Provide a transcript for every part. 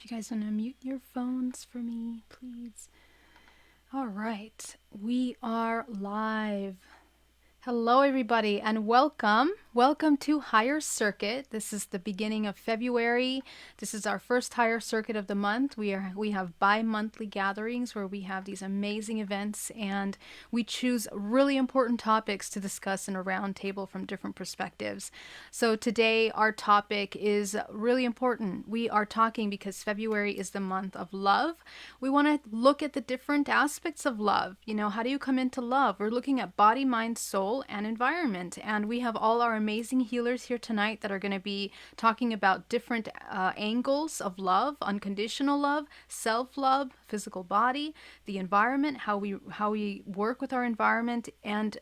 you guys want to mute your phones for me, please? All right, we are live. Hello, everybody, and welcome. Welcome to Higher Circuit. This is the beginning of February. This is our first Higher Circuit of the month. We have bi-monthly gatherings where we have these amazing events, and we choose really important topics to discuss in a round table from different perspectives. So today, our topic is really important. We are talking because February is the month of love. We want to look at the different aspects of love. You know, how do you come into love? We're looking at body, mind, soul, and environment. And we have all our amazing healers here tonight that are going to be talking about different angles of love, unconditional love, self-love, physical body, the environment, how we work with our environment, and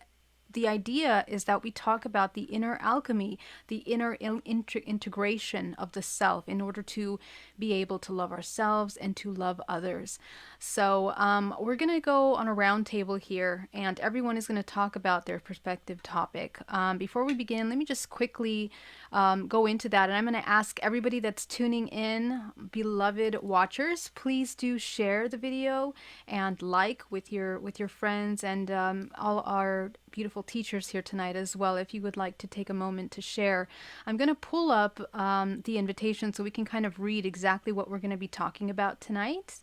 the idea is that we talk about the inner alchemy, the inner integration of the self in order to be able to love ourselves and to love others. So we're going to go on a round table here, and everyone is going to talk about their perspective topic. Before we begin, let me just quickly go into that, and I'm going to ask everybody that's tuning in, beloved watchers, please do share the video and like with your friends and all our beautiful teachers here tonight as well. If you would like to take a moment to share, I'm going to pull up the invitation so we can kind of read exactly what we're going to be talking about tonight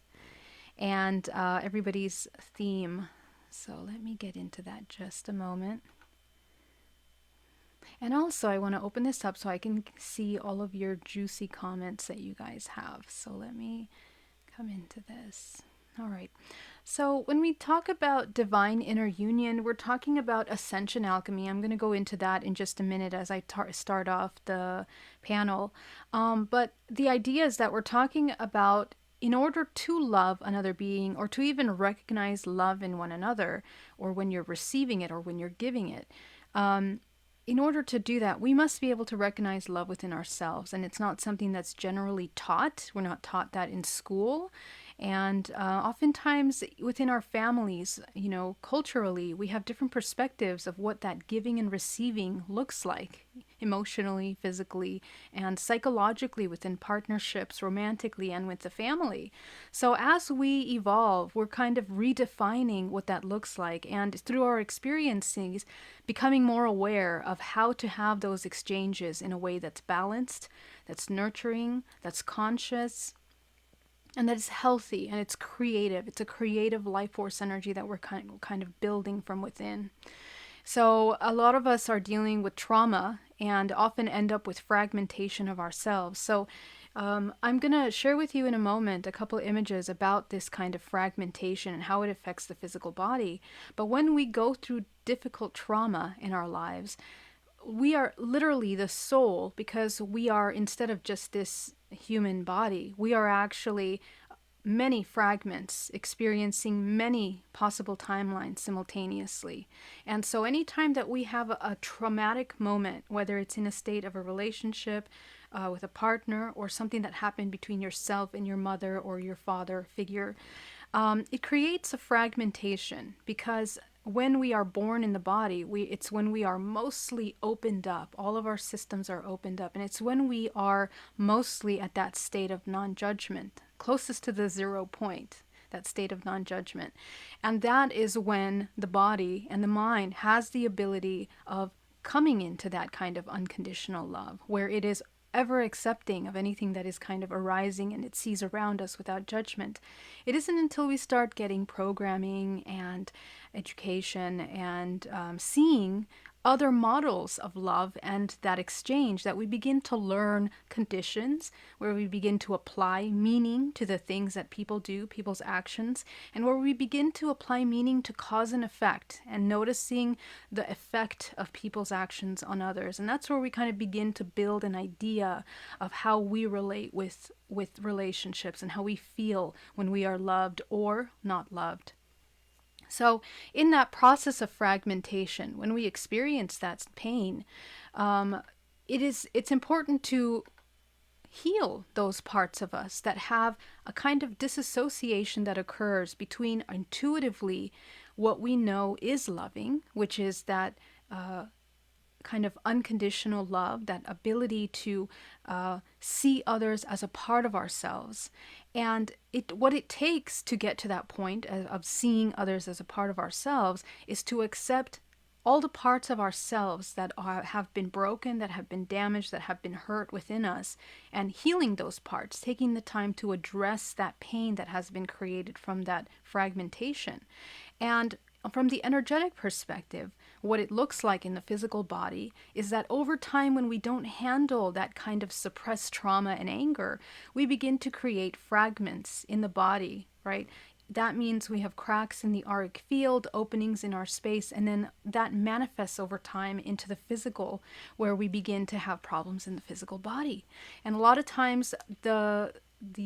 and everybody's theme. So let me get into that just a moment. And also I want to open this up so I can see all of your juicy comments that you guys have. So let me come into this. All right. So when we talk about divine inner union, we're talking about Ascension alchemy. I'm going to go into that in just a minute as I start off the panel. But the idea is that we're talking about in order to love another being or to even recognize love in one another, or when you're receiving it or when you're giving it, in order to do that, we must be able to recognize love within ourselves. And it's not something that's generally taught. We're not taught that in school. And oftentimes within our families, you know, culturally, we have different perspectives of what that giving and receiving looks like, emotionally, physically, and psychologically within partnerships, romantically, and with the family. So as we evolve, we're kind of redefining what that looks like, and through our experiences, becoming more aware of how to have those exchanges in a way that's balanced, that's nurturing, that's conscious, and that is healthy, and it's creative. It's a creative life force energy that we're kind of building from within. So a lot of us are dealing with trauma and often end up with fragmentation of ourselves. So I'm going to share with you in a moment a couple images about this kind of fragmentation and how it affects the physical body. But when we go through difficult trauma in our lives, we are literally the soul, because we are, instead of just this human body, we are actually many fragments experiencing many possible timelines simultaneously. And so anytime that we have a traumatic moment, whether it's in a state of a relationship with a partner, or something that happened between yourself and your mother or your father figure, it creates a fragmentation, because when we are born in the body, it's when we are mostly opened up. All of our systems are opened up. And it's when we are mostly at that state of non-judgment, closest to the 0 point, that state of non-judgment. And that is when the body and the mind has the ability of coming into that kind of unconditional love, where it is ever accepting of anything that is kind of arising and it sees around us without judgment. It isn't until we start getting programming and education and seeing other models of love and that exchange that we begin to learn conditions, where we begin to apply meaning to the things that people do, people's actions, and where we begin to apply meaning to cause and effect and noticing the effect of people's actions on others. And that's where we kind of begin to build an idea of how we relate with relationships and how we feel when we are loved or not loved. So in that process of fragmentation, when we experience that pain, it's important to heal those parts of us that have a kind of disassociation that occurs between intuitively what we know is loving, which is that kind of unconditional love, that ability to see others as a part of ourselves. And what it takes to get to that point of seeing others as a part of ourselves is to accept all the parts of ourselves that have been broken, that have been damaged, that have been hurt within us, and healing those parts, taking the time to address that pain that has been created from that fragmentation. And from the energetic perspective, what it looks like in the physical body is that over time, when we don't handle that kind of suppressed trauma and anger, we begin to create fragments in the body, right? That means we have cracks in the auric field, openings in our space, and then that manifests over time into the physical, where we begin to have problems in the physical body. And a lot of times the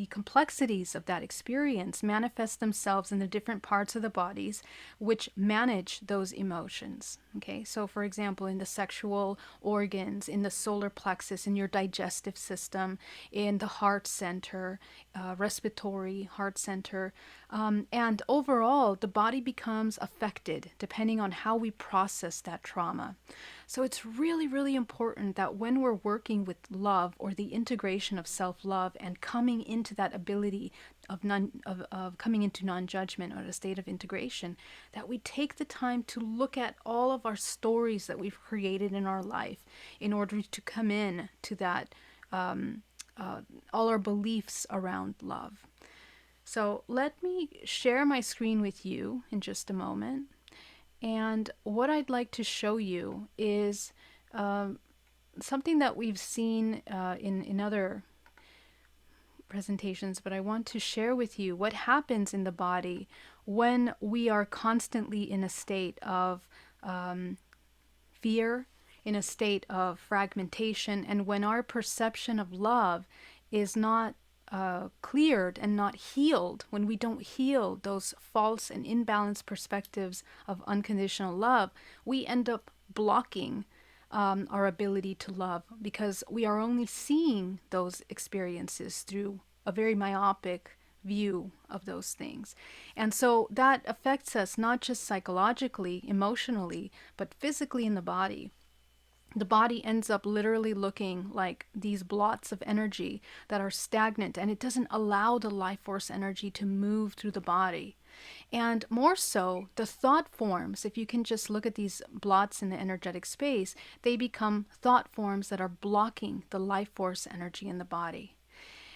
complexities of that experience manifest themselves in the different parts of the bodies which manage those emotions. Okay, so for example, in the sexual organs, in the solar plexus, in your digestive system, in the heart center, respiratory heart center, and overall, the body becomes affected depending on how we process that trauma. So it's really, really important that when we're working with love, or the integration of self-love, and coming into that ability of coming into non-judgment, or a state of integration, that we take the time to look at all of our stories that we've created in our life in order to come in to that, all our beliefs around love. So let me share my screen with you in just a moment. And what I'd like to show you is something that we've seen in other presentations, but I want to share with you what happens in the body when we are constantly in a state of fear, in a state of fragmentation, and when our perception of love is not cleared and not healed, when we don't heal those false and imbalanced perspectives of unconditional love, we end up blocking our ability to love, because we are only seeing those experiences through a very myopic view of those things. And so that affects us not just psychologically, emotionally, but physically in the body. The body ends up literally looking like these blots of energy that are stagnant, and it doesn't allow the life force energy to move through the body. And more so, the thought forms, if you can just look at these blots in the energetic space, they become thought forms that are blocking the life force energy in the body.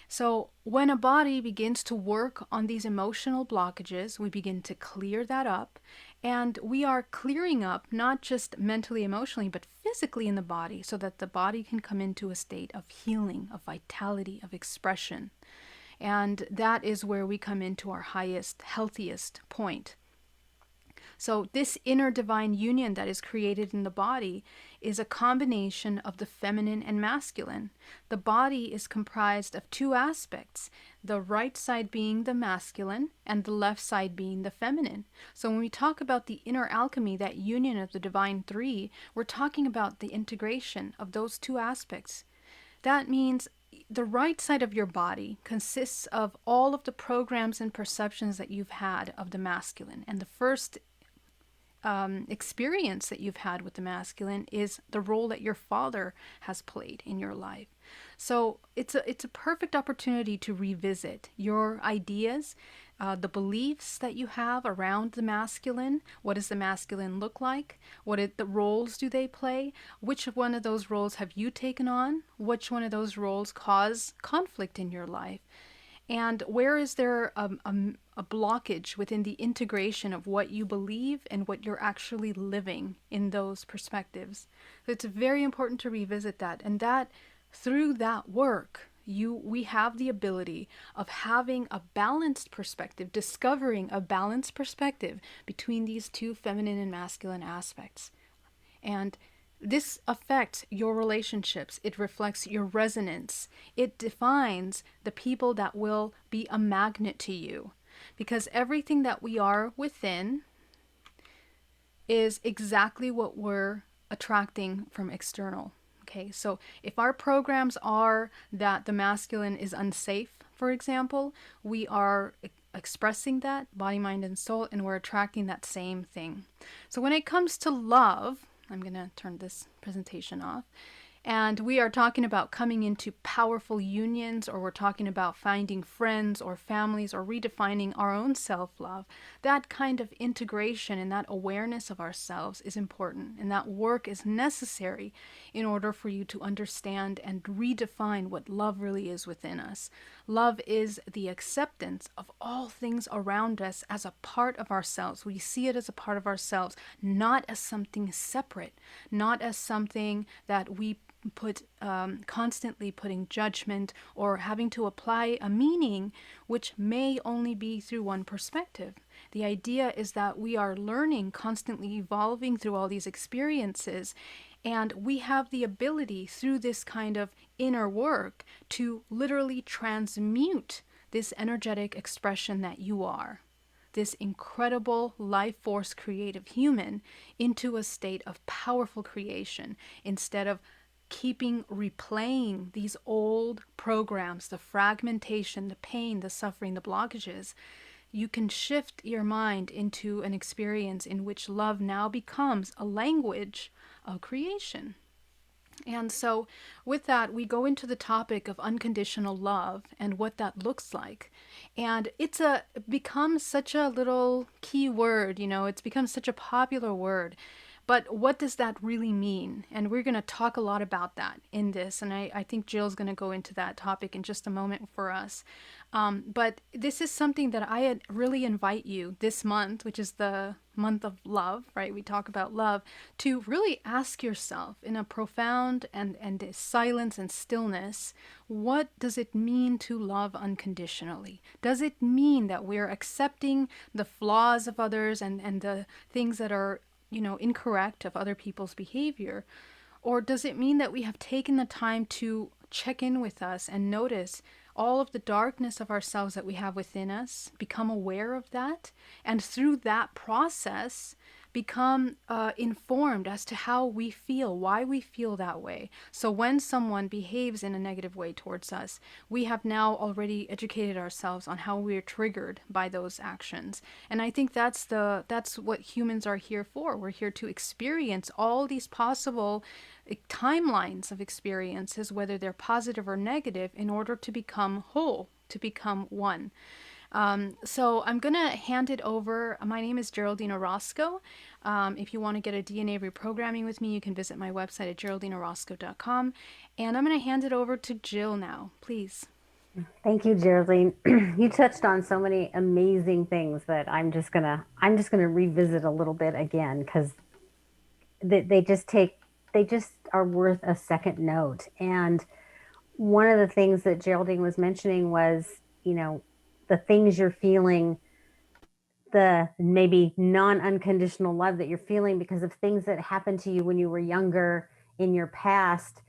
So when a body begins to work on these emotional blockages, we begin to clear that up. And we are clearing up not just mentally, emotionally, but physically in the body, so that the body can come into a state of healing, of vitality, of expression. And that is where we come into our highest, healthiest point. So this inner divine union that is created in the body is a combination of the feminine and masculine. The body is comprised of two aspects, the right side being the masculine and the left side being the feminine. So when we talk about the inner alchemy, that union of the divine three, we're talking about the integration of those two aspects. That means the right side of your body consists of all of the programs and perceptions that you've had of the masculine. And the first experience that you've had with the masculine is the role that your father has played in your life. So it's a perfect opportunity to revisit your ideas, the beliefs that you have around the masculine. What does the masculine look like? The roles do they play? Which one of those roles have you taken on? Which one of those roles cause conflict in your life? And where is there a blockage within the integration of what you believe and what you're actually living in those perspectives? So it's very important to revisit that. And that through that work, we have the ability of having a balanced perspective, discovering a balanced perspective between these two feminine and masculine aspects. And this affects your relationships. It reflects your resonance. It defines the people that will be a magnet to you. Because everything that we are within is exactly what we're attracting from external. Okay, so if our programs are that the masculine is unsafe, for example, we are expressing that, body, mind, and soul, and we're attracting that same thing. So when it comes to love, I'm going to turn this presentation off. And we are talking about coming into powerful unions, or we're talking about finding friends or families or redefining our own self love. That kind of integration and that awareness of ourselves is important. And that work is necessary in order for you to understand and redefine what love really is within us. Love is the acceptance of all things around us as a part of ourselves. We see it as a part of ourselves, not as something separate, not as something that we constantly putting judgment or having to apply a meaning which may only be through one perspective. The idea is that we are learning, constantly evolving through all these experiences, and we have the ability through this kind of inner work to literally transmute this energetic expression that you are, this incredible life force creative human, into a state of powerful creation, instead of keeping replaying these old programs, the fragmentation, the pain, the suffering, the blockages. You can shift your mind into an experience in which love now becomes a language of creation. And so, with that, we go into the topic of unconditional love and what that looks like. And it becomes such a little key word, it's become such a popular word. But what does that really mean? And we're going to talk a lot about that in this. And I think Jill's going to go into that topic in just a moment for us. But this is something that I really invite you this month, which is the month of love, right? We talk about love, to really ask yourself in a profound and silence and stillness, what does it mean to love unconditionally? Does it mean that we're accepting the flaws of others and the things that are incorrect of other people's behavior? Or does it mean that we have taken the time to check in with us and notice all of the darkness of ourselves that we have within us, become aware of that, and through that process, become informed as to how we feel, why we feel that way. So when someone behaves in a negative way towards us, we have now already educated ourselves on how we're triggered by those actions. And I think that's what humans are here for. We're here to experience all these possible timelines of experiences, whether they're positive or negative, in order to become whole, to become one. So I'm going to hand it over. My name is Geraldine Orozco. If you want to get a DNA reprogramming with me, you can visit my website at geraldineorozco.com. And I'm going to hand it over to Jill now, please. Thank you, Geraldine. You touched on so many amazing things that I'm just gonna revisit a little bit again, because they just are worth a second note. And one of the things that Geraldine was mentioning was, you know, the things you're feeling, the maybe non-unconditional love that you're feeling because of things that happened to you when you were younger in your past.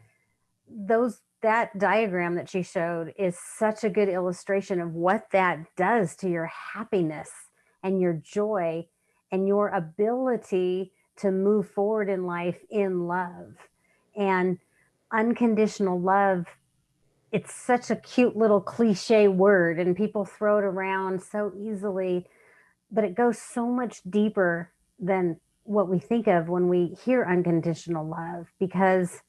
Those That diagram that she showed is such a good illustration of what that does to your happiness and your joy and your ability to move forward in life in love. And unconditional love, it's such a cute little cliche word and people throw it around so easily, but it goes so much deeper than what we think of when we hear unconditional love, because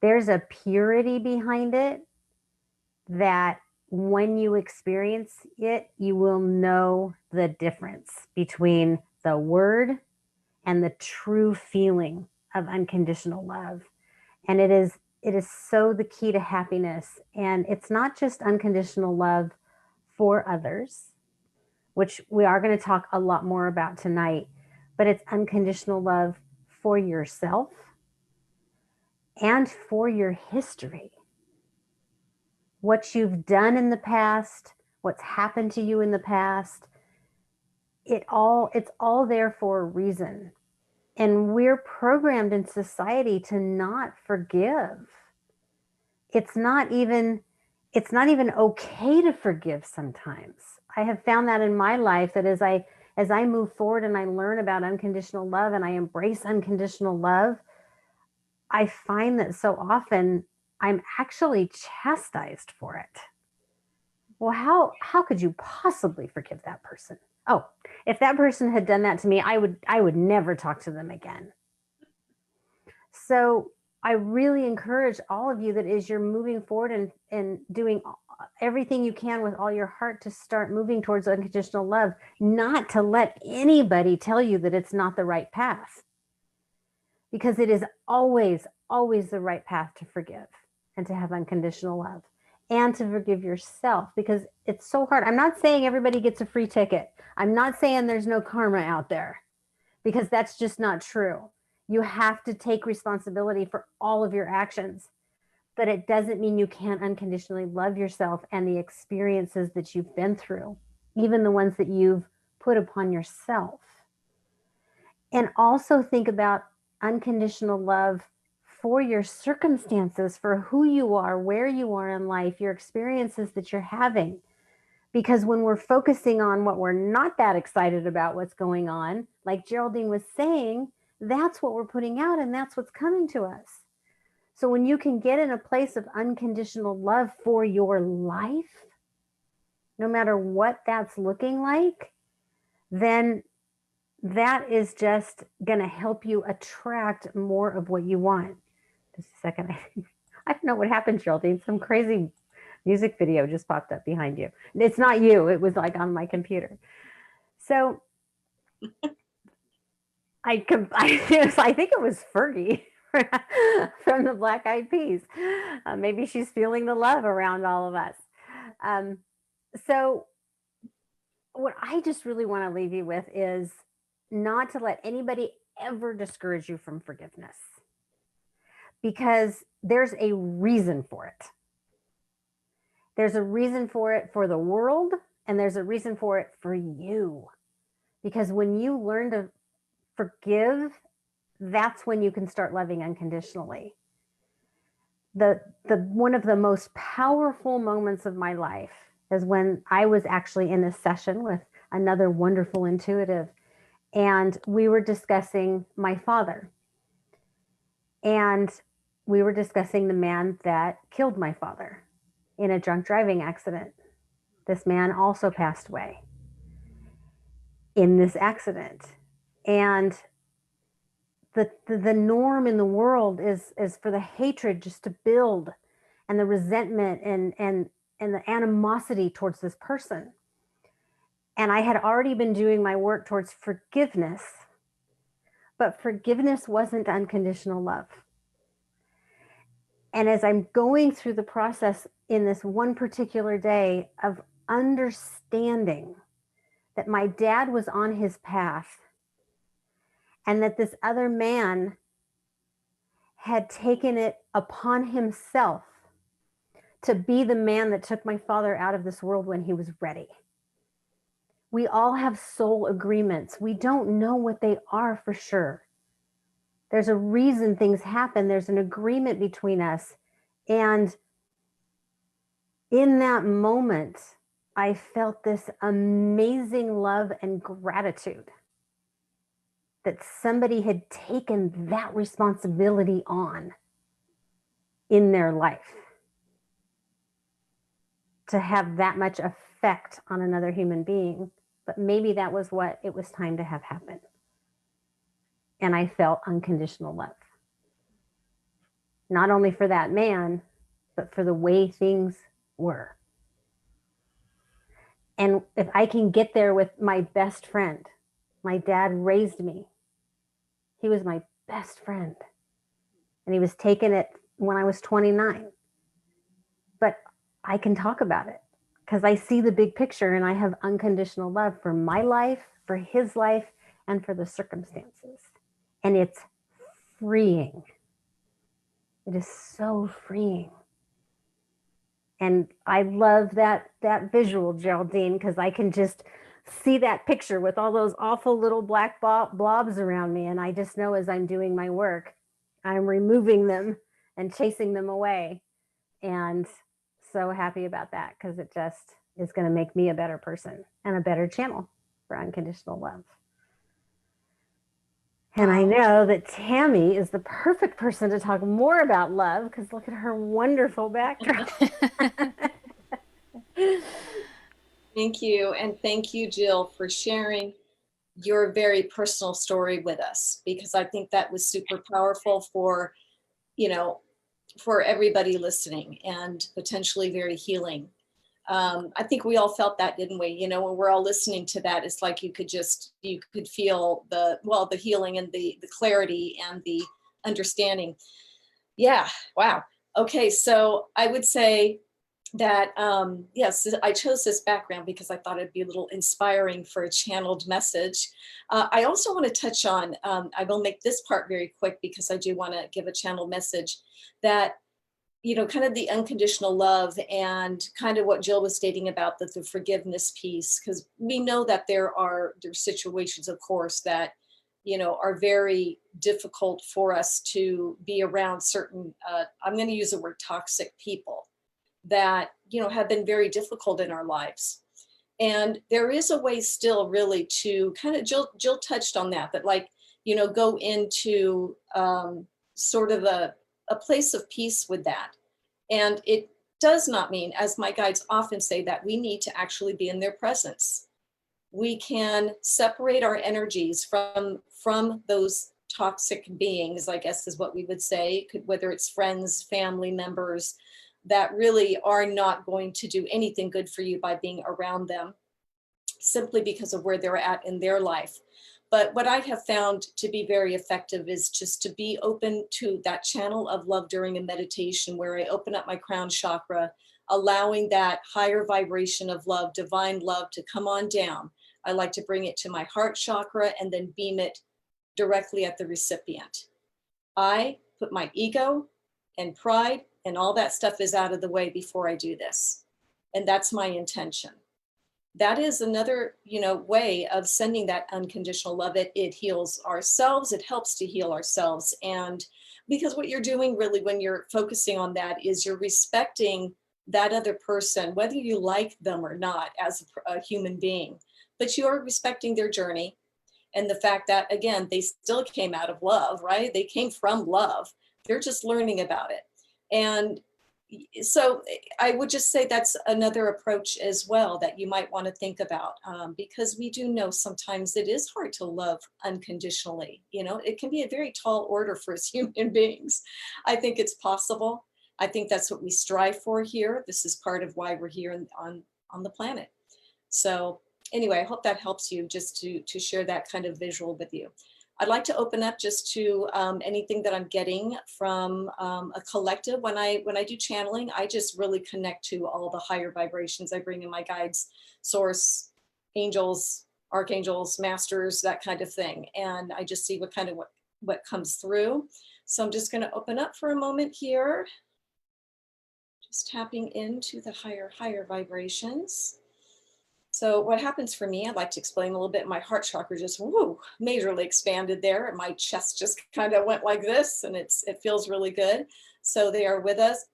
there's a purity behind it that when you experience it, you will know the difference between the word and the true feeling of unconditional love. And it is so the key to happiness. And it's not just unconditional love for others, which we are going to talk a lot more about tonight, but it's unconditional love for yourself and for your history. What you've done in the past, what's happened to you in the past, it's all there for a reason. And we're programmed in society to not forgive. It's not even it's not even okay to forgive sometimes. I have found that in my life, that as I move forward and I learn about unconditional love and I embrace unconditional love, I find that so often I'm actually chastised for it. Well, how could you possibly forgive that person? Oh, if that person had done that to me, I would never talk to them again. So I really encourage all of you that as you're moving forward and doing everything you can with all your heart to start moving towards unconditional love, not to let anybody tell you that it's not the right path, because it is always, always the right path to forgive and to have unconditional love and to forgive yourself, because it's so hard. I'm not saying everybody gets a free ticket. I'm not saying there's no karma out there, because that's just not true. You have to take responsibility for all of your actions, but it doesn't mean you can't unconditionally love yourself and the experiences that you've been through, even the ones that you've put upon yourself. And also think about unconditional love for your circumstances, for who you are, where you are in life, your experiences that you're having. Because when we're focusing on what we're not that excited about, what's going on, like Geraldine was saying, that's what we're putting out and that's what's coming to us. So when you can get in a place of unconditional love for your life, no matter what that's looking like, then that is just going to help you attract more of what you want. Just a second. I don't know what happened, Geraldine. Some crazy music video just popped up behind you. It's not you. It was like on my computer. So I think it was Fergie from the Black Eyed Peas. Maybe she's feeling the love around all of us. So what I just really want to leave you with is not to let anybody ever discourage you from forgiveness, because there's a reason for it. There's a reason for it for the world, and there's a reason for it for you. Because when you learn to forgive, that's when you can start loving unconditionally. The one of the most powerful moments of my life is when I was actually in a session with another wonderful intuitive, and we were discussing my father. And we were discussing the man that killed my father in a drunk driving accident. This man also passed away in this accident. And the norm in the world is for the hatred just to build, and the resentment and the animosity towards this person. And I had already been doing my work towards forgiveness, but forgiveness wasn't unconditional love. And as I'm going through the process in this one particular day of understanding that my dad was on his path, and that this other man had taken it upon himself to be the man that took my father out of this world when he was ready. We all have soul agreements. We don't know what they are for sure. There's a reason things happen. There's an agreement between us. And in that moment, I felt this amazing love and gratitude that somebody had taken that responsibility on in their life to have that much effect on another human being. But maybe that was what it was time to have happen. And I felt unconditional love. Not only for that man, but for the way things were. And if I can get there with my best friend, my dad raised me. He was my best friend. And he was taking it when I was 29. But I can talk about it because I see the big picture, and I have unconditional love for my life, for his life, and for the circumstances. And it's freeing. It is so freeing. And I love that visual, Geraldine, because I can just see that picture with all those awful little black blobs around me. And I just know as I'm doing my work, I'm removing them and chasing them away. And so happy about that, because it just is going to make me a better person and a better channel for unconditional love. And I know that Tammy is the perfect person to talk more about love, because look at her wonderful backdrop. Thank you. And thank you, Jill, for sharing your very personal story with us, because I think that was super powerful for, you know, for everybody listening, and potentially very healing. I think we all felt that, didn't we? You know, when we're all listening to that, it's like you could feel the healing and the clarity and the understanding. Yeah. Wow. Okay. So I would say that, yes, I chose this background because I thought it'd be a little inspiring for a channeled message. I also want to touch on, I will make this part very quick because I do want to give a channeled message that, you know, kind of the unconditional love and kind of what Jill was stating about the forgiveness piece, because we know that there's situations, of course, that, you know, are very difficult for us to be around certain, I'm going to use the word toxic people that, you know, have been very difficult in our lives. And there is a way still really to kind of, Jill touched on that, but like, you know, go into sort of a place of peace with that. And it does not mean, as my guides often say, that we need to actually be in their presence. We can separate our energies from those toxic beings, I guess is what we would say, whether it's friends, family members, that really are not going to do anything good for you by being around them, simply because of where they're at in their life. But what I have found to be very effective is just to be open to that channel of love during a meditation where I open up my crown chakra, allowing that higher vibration of love, divine love, to come on down. I like to bring it to my heart chakra and then beam it directly at the recipient. I put my ego and pride and all that stuff is out of the way before I do this. And that's my intention. That is another, you know, way of sending that unconditional love. It heals ourselves. It helps to heal ourselves. And because what you're doing really when you're focusing on that is you're respecting that other person, whether you like them or not as a human being, but you are respecting their journey. And the fact that, again, they still came out of love, right? They came from love. They're just learning about it. And so I would just say that's another approach as well that you might want to think about, because we do know sometimes it is hard to love unconditionally. You know, it can be a very tall order for us human beings. I think it's possible. I think that's what we strive for here. This is part of why we're here on the planet. So anyway, I hope that helps you just to share that kind of visual with you. I'd like to open up just to anything that I'm getting from a collective. When I do channeling, I just really connect to all the higher vibrations. I bring in my guides, source, angels, archangels, masters, that kind of thing. And I just see what comes through. So I'm just going to open up for a moment here. Just tapping into the higher vibrations. So what happens for me, I'd like to explain a little bit. My heart chakra just majorly expanded there. And my chest just kind of went like this, and it feels really good. So they are with us.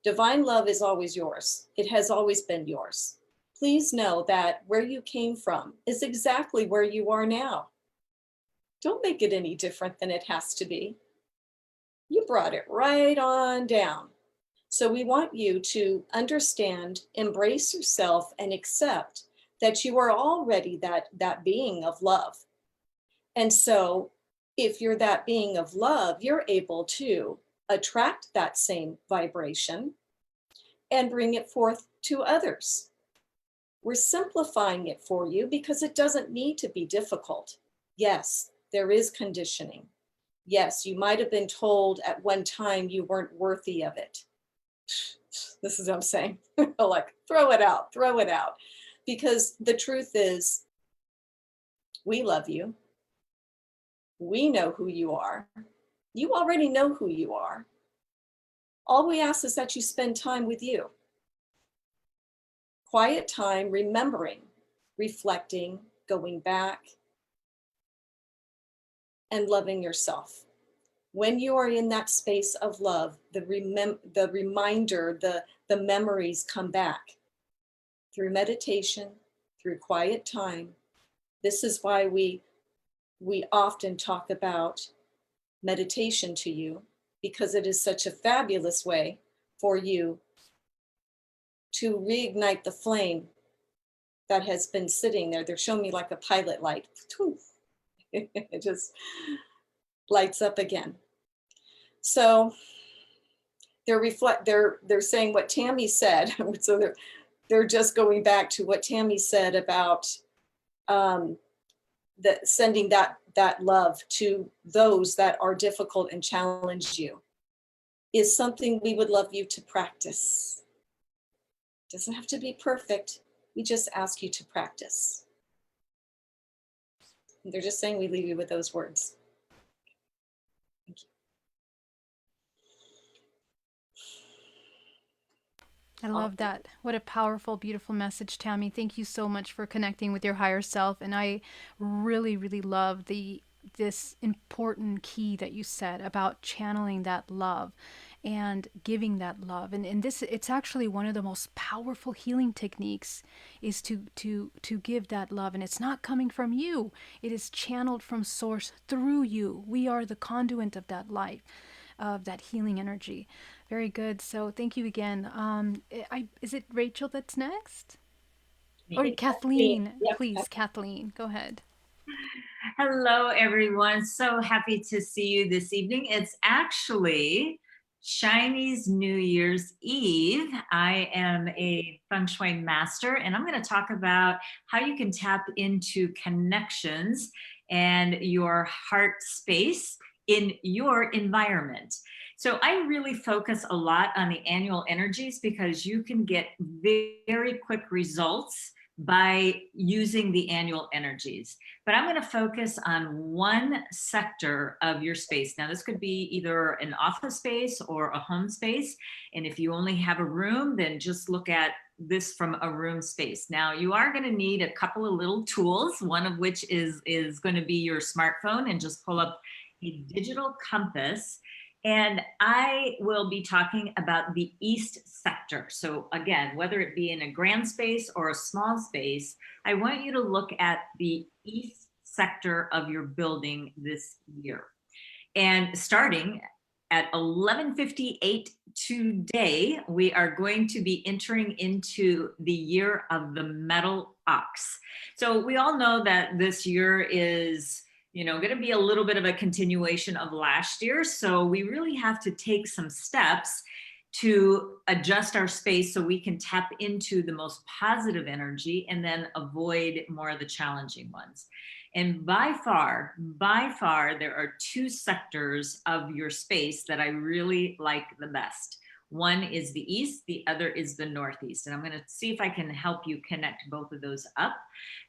Divine love is always yours. It has always been yours. Please know that where you came from is exactly where you are now. Don't make it any different than it has to be. You brought it right on down. So we want you to understand, embrace yourself, and accept that you are already that being of love. And so if you're that being of love, you're able to attract that same vibration and bring it forth to others. We're simplifying it for you because it doesn't need to be difficult. Yes, there is conditioning. Yes, you might have been told at one time you weren't worthy of it. This is what I'm saying. Like, throw it out. Because the truth is, we love you. We know who you are. You already know who you are. All we ask is that you spend time with you. Quiet time, remembering, reflecting, going back, and loving yourself. When you are in that space of love, the reminder, the memories come back through meditation, through quiet time. This is why we often talk about meditation to you, because it is such a fabulous way for you to reignite the flame that has been sitting there. They're showing me like a pilot light. It just lights up again. So they're saying what Tammy said. So they're just going back to what Tammy said about that sending that love to those that are difficult and challenge you is something we would love you to practice. Doesn't have to be perfect. We just ask you to practice. They're just saying we leave you with those words. Thank you. I love that. What a powerful, beautiful message, Tammy. Thank you so much for connecting with your higher self. And I really, really love this important key that you said about channeling that love and giving that love. And this, it's actually one of the most powerful healing techniques, is to give that love. And it's not coming from you. It is channeled from source through you. We are the conduit of that life, of that healing energy. Very good. So thank you again. Is it Rachel that's next? Or Kathleen, Yep. please, Kathleen, go ahead. Hello, everyone. So happy to see you this evening. It's actually Chinese New Year's Eve. I am a feng shui master, and I'm going to talk about how you can tap into connections and your heart space in your environment. So I really focus a lot on the annual energies because you can get very quick results by using the annual energies. But I'm going to focus on one sector of your space. Now, this could be either an office space or a home space. And if you only have a room, then just look at this from a room space. Now, you are going to need a couple of little tools, one of which is going to be your smartphone, and just pull up a digital compass. And I will be talking about the East sector. So again, whether it be in a grand space or a small space, I want you to look at the East sector of your building this year. And starting at 11:58 today, we are going to be entering into the year of the metal ox. So we all know that this year is going to be a little bit of a continuation of last year. So we really have to take some steps to adjust our space so we can tap into the most positive energy and then avoid more of the challenging ones. And by far, there are two sectors of your space that I really like the best. One is the East, the other is the Northeast. And I'm going to see if I can help you connect both of those up.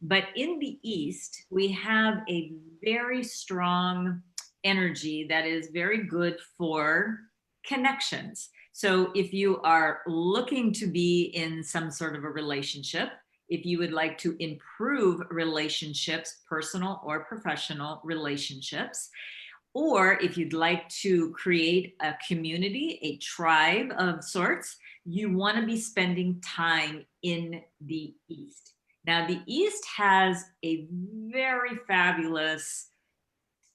But in the East, we have a very strong energy that is very good for connections. So if you are looking to be in some sort of a relationship, if you would like to improve relationships, personal or professional relationships, or if you'd like to create a community, a tribe of sorts, you want to be spending time in the East. Now, the East has a very fabulous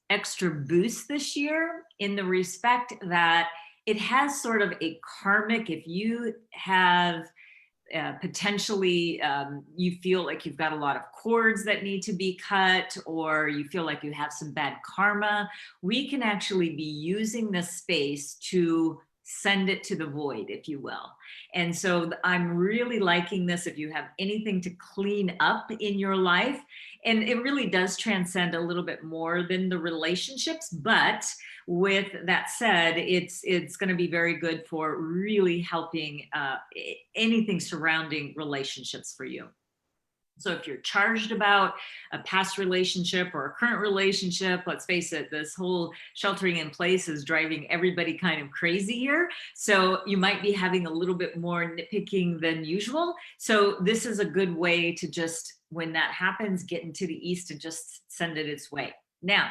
extra boost this year in the respect that it has sort of a karmic, if you have potentially you feel like you've got a lot of cords that need to be cut, or you feel like you have some bad karma, we can actually be using this space to send it to the void, if you will. And so I'm really liking this if you have anything to clean up in your life. And it really does transcend a little bit more than the relationships. But with that said, it's going to be very good for really helping anything surrounding relationships for you. So if you're charged about a past relationship or a current relationship, let's face it, this whole sheltering in place is driving everybody kind of crazy here. So you might be having a little bit more nitpicking than usual. So this is a good way to just, when that happens, get into the East and just send it its way. Now,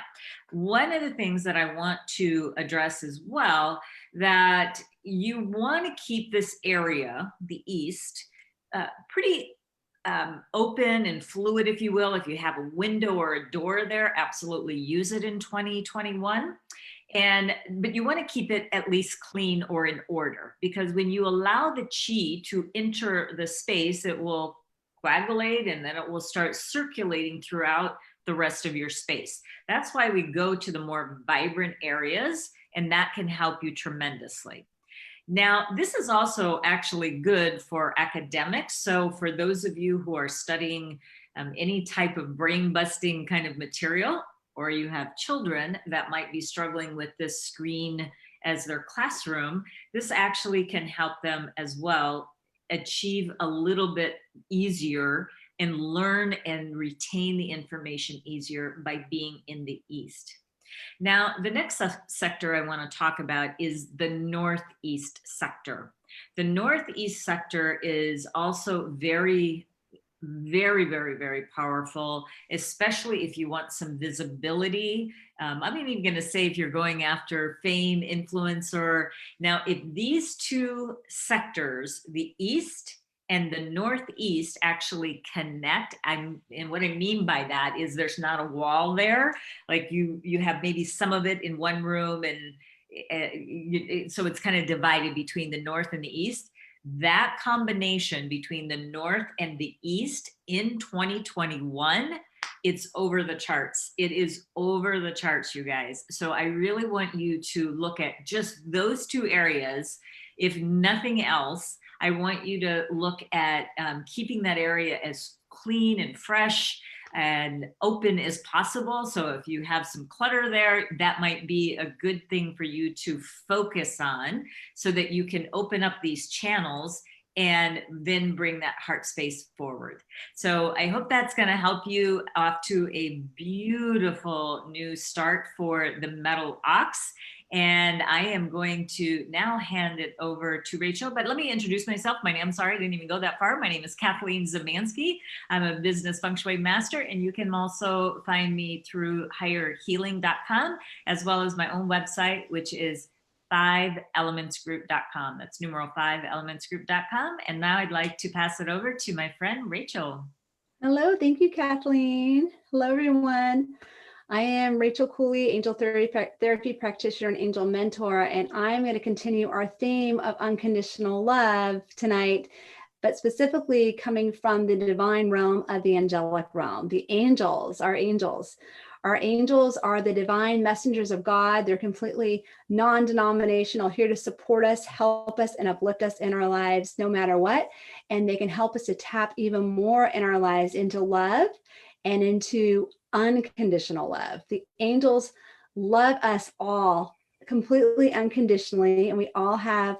one of the things that I want to address as well, that you want to keep this area, the East, pretty open and fluid, if you will. If you have a window or a door there, absolutely use it in 2021. But you want to keep it at least clean or in order, because when you allow the chi to enter the space, it will coagulate, and then it will start circulating throughout the rest of your space. That's why we go to the more vibrant areas, and that can help you tremendously. Now, this is also actually good for academics. So for those of you who are studying any type of brain busting kind of material, or you have children that might be struggling with this screen as their classroom, this actually can help them as well achieve a little bit easier and learn and retain the information easier by being in the East. Now, the next sector I want to talk about is the Northeast sector. The Northeast sector is also very, very powerful, especially if you want some visibility. I'm even going to say if you're going after fame, influencer. Now, if these two sectors, the East and the Northeast, actually connect, and what I mean by that is there's not a wall there. Like you have maybe some of it in one room, and so it's kind of divided between the North and the East. That combination between the North and the East in 2021, it's over the charts. It is over the charts, you guys. So I really want you to look at just those two areas. If nothing else, I want you to look at keeping that area as clean and fresh and open as possible. So if you have some clutter there, that might be a good thing for you to focus on so that you can open up these channels and then bring that heart space forward. So I hope that's going to help you off to a beautiful new start for the metal ox. And I am going to now hand it over to Rachel, but let me introduce myself. I'm sorry, I didn't even go that far. My name is Kathleen Zemansky. I'm a business feng shui master, and you can also find me through higherhealing.com, as well as my own website, which is 5elementsgroup.com. That's numeral 5elementsgroup.com. And now I'd like to pass it over to my friend, Rachel. Hello, thank you, Kathleen. Hello, everyone. I am Rachel Cooley, angel therapy practitioner and angel mentor, and I'm going to continue our theme of unconditional love tonight, but specifically coming from the divine realm of the angelic realm, the angels, our angels. Our angels are the divine messengers of God. They're completely non-denominational, here to support us, help us, and uplift us in our lives no matter what. And they can help us to tap even more in our lives into love and into unconditional love. The angels love us all completely unconditionally, and we all have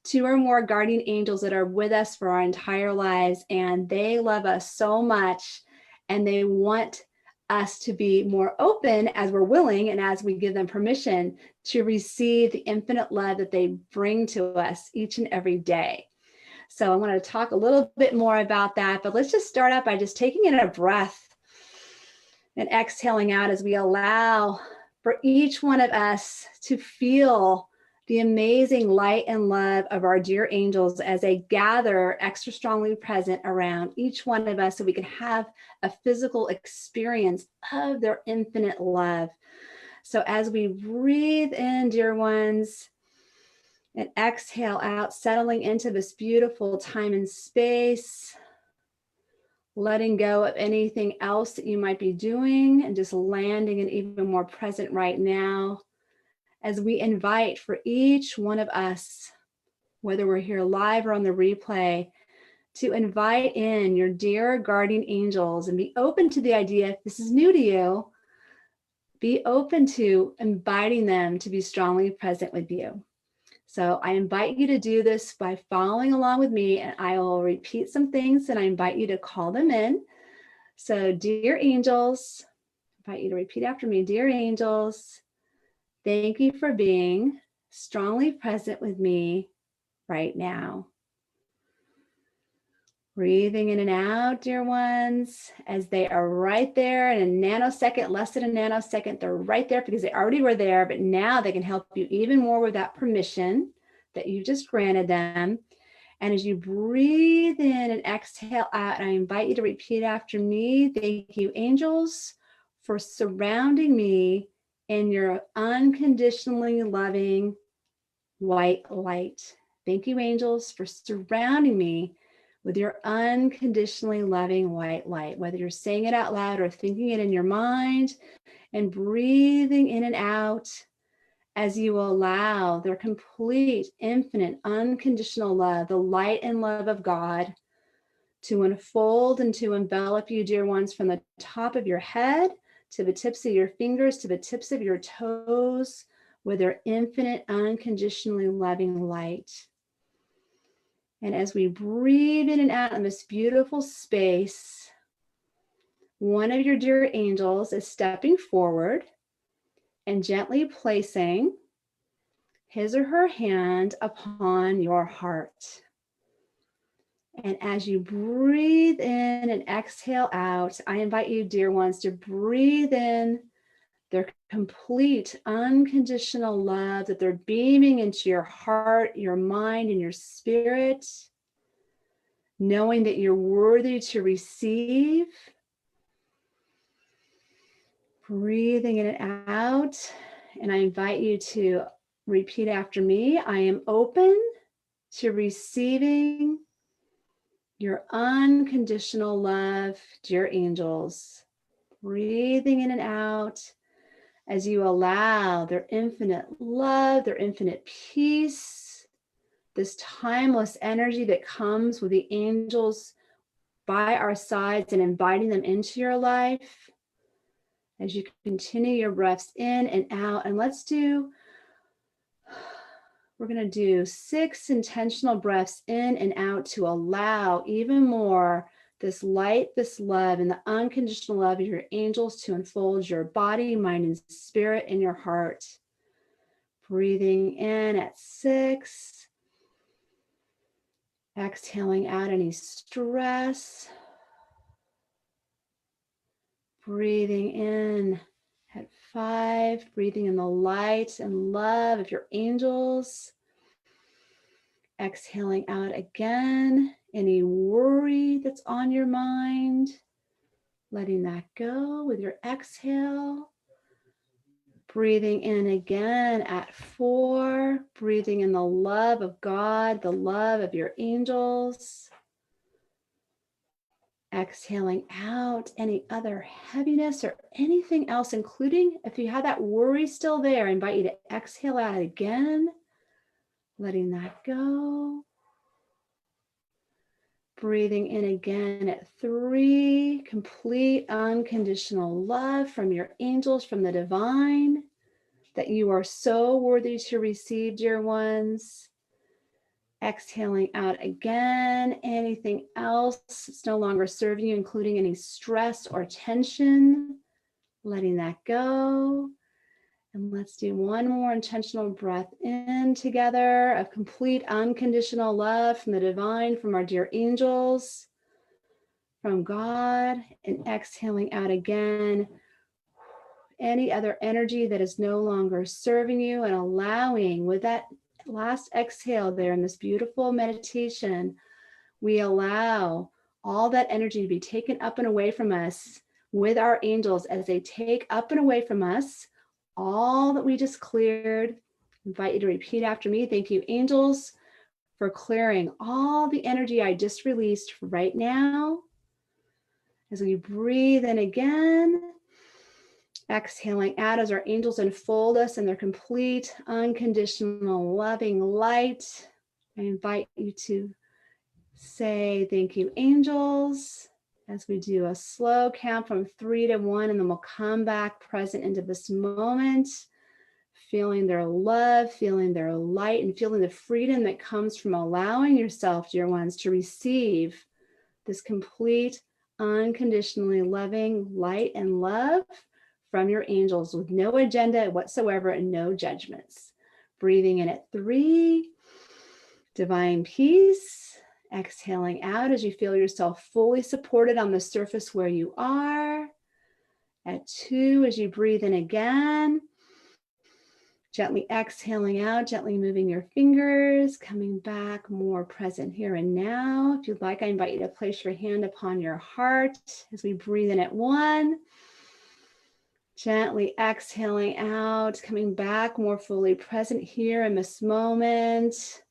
2 or more guardian angels that are with us for our entire lives, and they love us so much, and they want us to be more open as we're willing and as we give them permission to receive the infinite love that they bring to us each and every day. So I want to talk a little bit more about that, but let's just start out by just taking in a breath and exhaling out as we allow for each one of us to feel the amazing light and love of our dear angels as they gather extra strongly present around each one of us so we can have a physical experience of their infinite love. So as we breathe in, dear ones, and exhale out, settling into this beautiful time and space, letting go of anything else that you might be doing and just landing in even more present right now as we invite for each one of us, whether we're here live or on the replay, to invite in your dear guardian angels and be open to the idea, if this is new to you, be open to inviting them to be strongly present with you. So I invite you to do this by following along with me, and I will repeat some things and I invite you to call them in. So dear angels, I invite you to repeat after me. Dear angels, thank you for being strongly present with me right now. Breathing in and out, dear ones, as they are right there in a nanosecond, less than a nanosecond. They're right there because they already were there, but now they can help you even more with that permission that you just granted them. And as you breathe in and exhale out, I invite you to repeat after me. Thank you, angels, for surrounding me in your unconditionally loving white light. Thank you, angels, for surrounding me with your unconditionally loving white light, whether you're saying it out loud or thinking it in your mind, and breathing in and out as you allow their complete, infinite, unconditional love, the light and love of God, to unfold and to envelop you, dear ones, from the top of your head to the tips of your fingers, to the tips of your toes, with their infinite, unconditionally loving light. And as we breathe in and out in this beautiful space, one of your dear angels is stepping forward and gently placing his or her hand upon your heart. And as you breathe in and exhale out, I invite you, dear ones, to breathe in their complete, unconditional love that they're beaming into your heart, your mind, and your spirit, knowing that you're worthy to receive. Breathing in and out. And I invite you to repeat after me. I am open to receiving your unconditional love, dear angels. Breathing in and out as you allow their infinite love, their infinite peace, this timeless energy that comes with the angels by our sides and inviting them into your life. As you continue your breaths in and out, and we're going to do 6 intentional breaths in and out to allow even more this light, this love, and the unconditional love of your angels to unfold your body, mind, and spirit in your heart. Breathing in at 6. Exhaling out any stress. Breathing in at 5, breathing in the light and love of your angels. Exhaling out again, any worry that's on your mind, letting that go with your exhale. Breathing in again at 4, breathing in the love of God, the love of your angels. Exhaling out any other heaviness or anything else, including if you have that worry still there, I invite you to exhale out again, letting that go. Breathing in again at 3, complete unconditional love from your angels, from the divine, that you are so worthy to receive, dear ones. Exhaling out again, anything else that's no longer serving you, including any stress or tension, letting that go. And let's do one more intentional breath in together of complete unconditional love from the divine, from our dear angels, from God. And exhaling out again, any other energy that is no longer serving you, and allowing with that last exhale there in this beautiful meditation, we allow all that energy to be taken up and away from us with our angels as they take up and away from us all that we just cleared. I invite you to repeat after me. Thank you, angels, for clearing all the energy I just released right now. As we breathe in again, exhaling out as our angels enfold us in their complete, unconditional, loving light. I invite you to say, thank you, angels, as we do a slow count from 3 to 1, and then we'll come back present into this moment, feeling their love, feeling their light, and feeling the freedom that comes from allowing yourself, dear ones, to receive this complete, unconditionally loving light and love from your angels with no agenda whatsoever and no judgments. Breathing in at 3, divine peace. Exhaling out as you feel yourself fully supported on the surface where you are. At 2, as you breathe in again, gently exhaling out, gently moving your fingers, coming back more present here and now. If you'd like, I invite you to place your hand upon your heart as we breathe in at 1. Gently exhaling out, coming back more fully present here in this moment,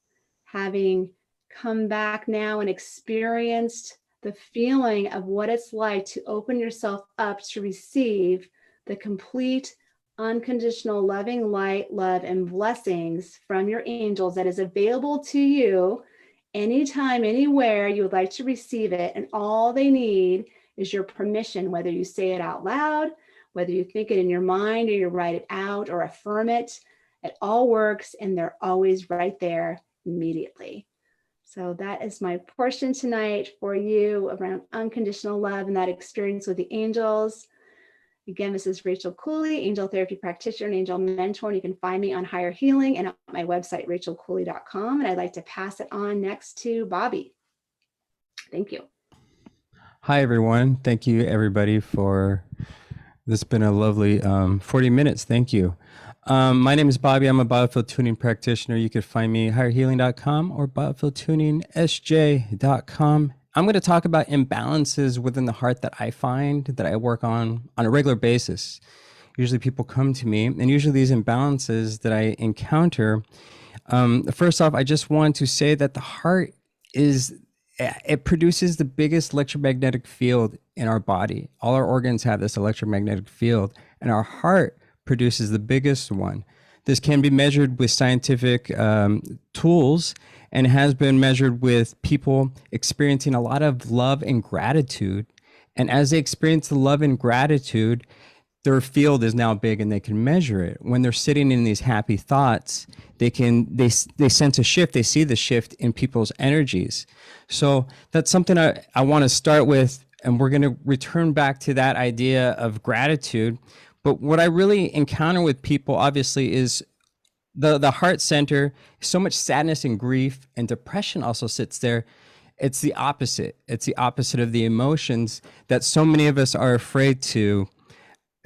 having come back now and experienced the feeling of what it's like to open yourself up to receive the complete, unconditional, loving light, love, and blessings from your angels that is available to you anytime, anywhere you would like to receive it. And all they need is your permission, whether you say it out loud, whether you think it in your mind or you write it out or affirm it. It all works, and they're always right there immediately. So that is my portion tonight for you around unconditional love and that experience with the angels. Again, this is Rachel Cooley, angel therapy practitioner and angel mentor. And you can find me on Higher Healing and on my website, rachelcooley.com. And I'd like to pass it on next to Bobby. Thank you. Hi, everyone. Thank you, everybody, for this. Has been a lovely 40 minutes. Thank you. My name is Bobby. I'm a biofield tuning practitioner. You can find me at higherhealing.com or biofieldtuningsj.com. I'm going to talk about imbalances within the heart that I find that I work on a regular basis. Usually people come to me, and usually these imbalances that I encounter, first off, I just want to say that the heart it produces the biggest electromagnetic field in our body. All our organs have this electromagnetic field, and our heart produces the biggest one. This can be measured with scientific tools and has been measured with people experiencing a lot of love and gratitude. And as they experience the love and gratitude, their field is now big and they can measure it. When they're sitting in these happy thoughts, they sense a shift. They see the shift in people's energies. So that's something I want to start with, and we're going to return back to that idea of gratitude. But what I really encounter with people, obviously, is the heart center. So much sadness and grief and depression also sits there. It's the opposite. It's the opposite of the emotions that so many of us are afraid to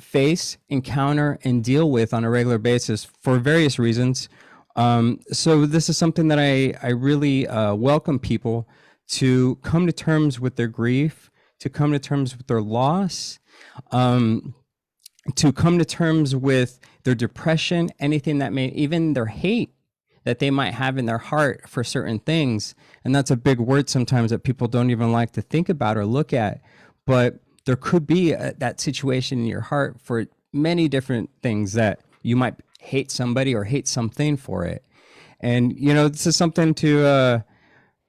face, encounter, and deal with on a regular basis for various reasons. So this is something that I really welcome people to come to terms with their grief, to come to terms with their loss, to come to terms with their depression, anything that may, even their hate that they might have in their heart for certain things. And that's a big word sometimes that people don't even like to think about or look at. But there could be that situation in your heart for many different things that you might hate somebody or hate something for it. And, this is something to,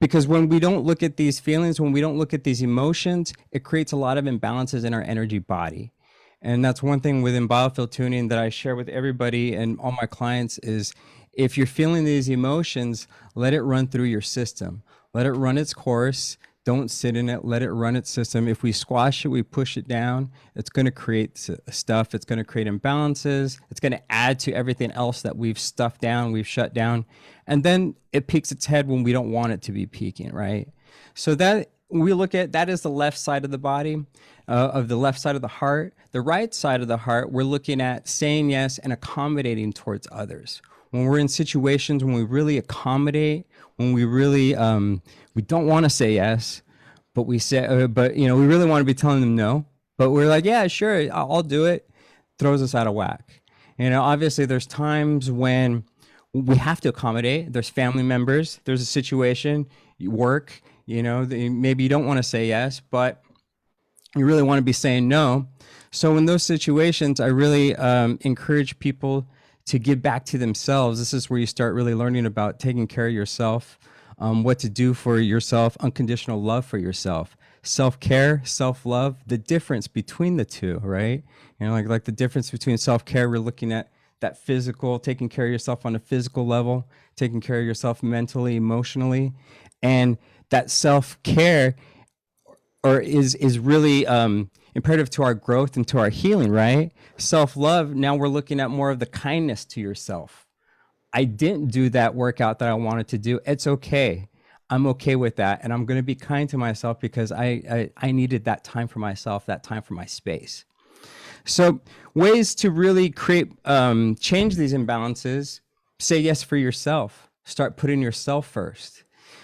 because when we don't look at these feelings, when we don't look at these emotions, it creates a lot of imbalances in our energy body. And that's one thing within biofield tuning that I share with everybody and all my clients is if you're feeling these emotions, let it run through your system. Let it run its course. Don't sit in it. Let it run its system. If we squash it, we push it down, it's going to create stuff. It's going to create imbalances. It's going to add to everything else that we've stuffed down, we've shut down. And then it peaks its head when we don't want it to be peaking, right? So that we look at, that is the left side of the body, of the left side of the heart. The right side of the heart, we're looking at saying yes and accommodating towards others. When we're in situations when we really accommodate, when we really, we don't want to say yes, but we say, we really want to be telling them no, but we're like, yeah, sure, I'll do it, throws us out of whack. Obviously there's times when we have to accommodate. There's family members, there's a situation, you work, maybe you don't want to say yes, but you really want to be saying no. So in those situations, I really encourage people to give back to themselves. This is where you start really learning about taking care of yourself, what to do for yourself, unconditional love for yourself, self-care, self-love, the difference between the two, right? Like the difference between self-care, we're looking at that physical, taking care of yourself on a physical level, taking care of yourself mentally, emotionally, and that self-care is really imperative to our growth and to our healing, right? Self-love, now we're looking at more of the kindness to yourself. I didn't do that workout that I wanted to do. It's okay. I'm okay with that. And I'm going to be kind to myself because I needed that time for myself, that time for my space. So ways to really create, change these imbalances, say yes for yourself. Start putting yourself first.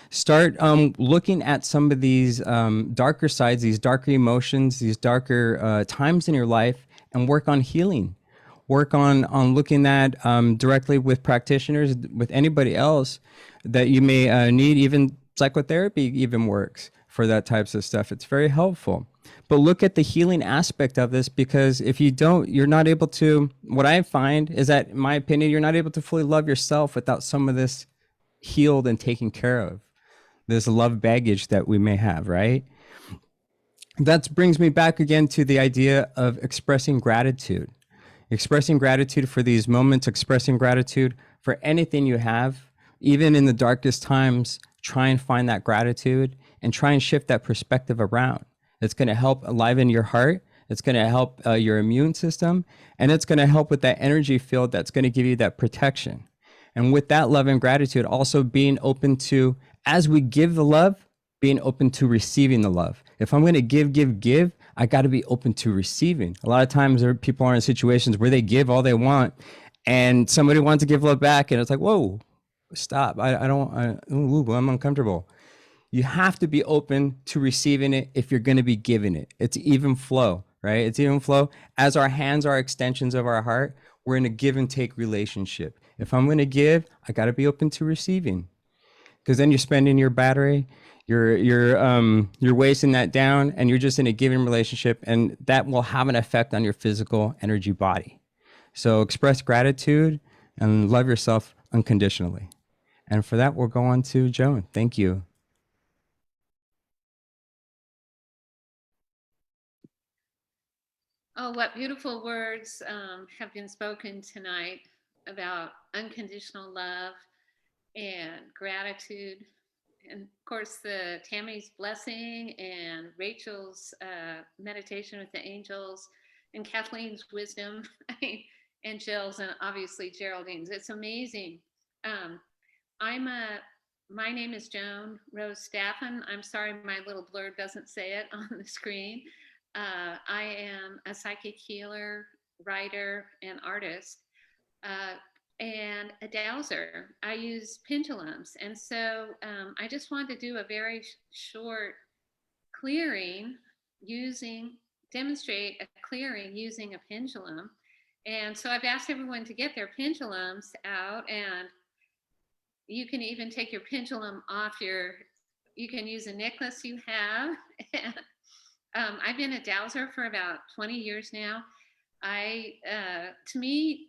Start looking at some of these darker sides, these darker emotions, these darker times in your life, and work on healing. Work on looking at directly with practitioners, with anybody else that you may need, even Psychotherapy even works for that types of stuff. It's very helpful. But look at the healing aspect of this, because if you don't, you're not able to, what I find is that, in my opinion, you're not able to fully love yourself without some of this healed and taken care of, this love baggage that we may have, right? That brings me back again to the idea of expressing gratitude. Expressing gratitude for these moments, expressing gratitude for anything you have, even in the darkest times. Try and find that gratitude and try and shift that perspective around. It's going to help enliven your heart. It's going to help your immune system, and it's going to help with that energy field that's going to give you that protection. And with that love and gratitude, also being open to, as we give the love, being open to receiving the love. If I'm going to give, I got to be open to receiving. A lot of times people are in situations where they give all they want, and somebody wants to give love back, and it's like, whoa, stop. I'm uncomfortable. You have to be open to receiving it if you're going to be giving it. It's even flow, right? It's even flow. As our hands are extensions of our heart, we're in a give and take relationship. If I'm going to give, I got to be open to receiving, because then you're spending your battery, you're wasting that down, and you're just in a giving relationship, and that will have an effect on your physical energy body. So express gratitude and love yourself unconditionally. And for that, we'll go on to Joan. Thank you. Oh, what beautiful words have been spoken tonight about unconditional love and gratitude. And of course, the Tammy's blessing and Rachel's meditation with the angels and Kathleen's wisdom and Jill's and obviously Geraldine's. It's amazing. My name is Joan Rose Staffen. I'm sorry my little blurb doesn't say it on the screen. I am a psychic healer, writer, and artist, and a dowser. I use pendulums. And so I just wanted to do a very short clearing demonstrate a clearing using a pendulum. And so I've asked everyone to get their pendulums out, and you can even take your pendulum off you can use a necklace you have. I've been a dowser for about 20 years now. To me,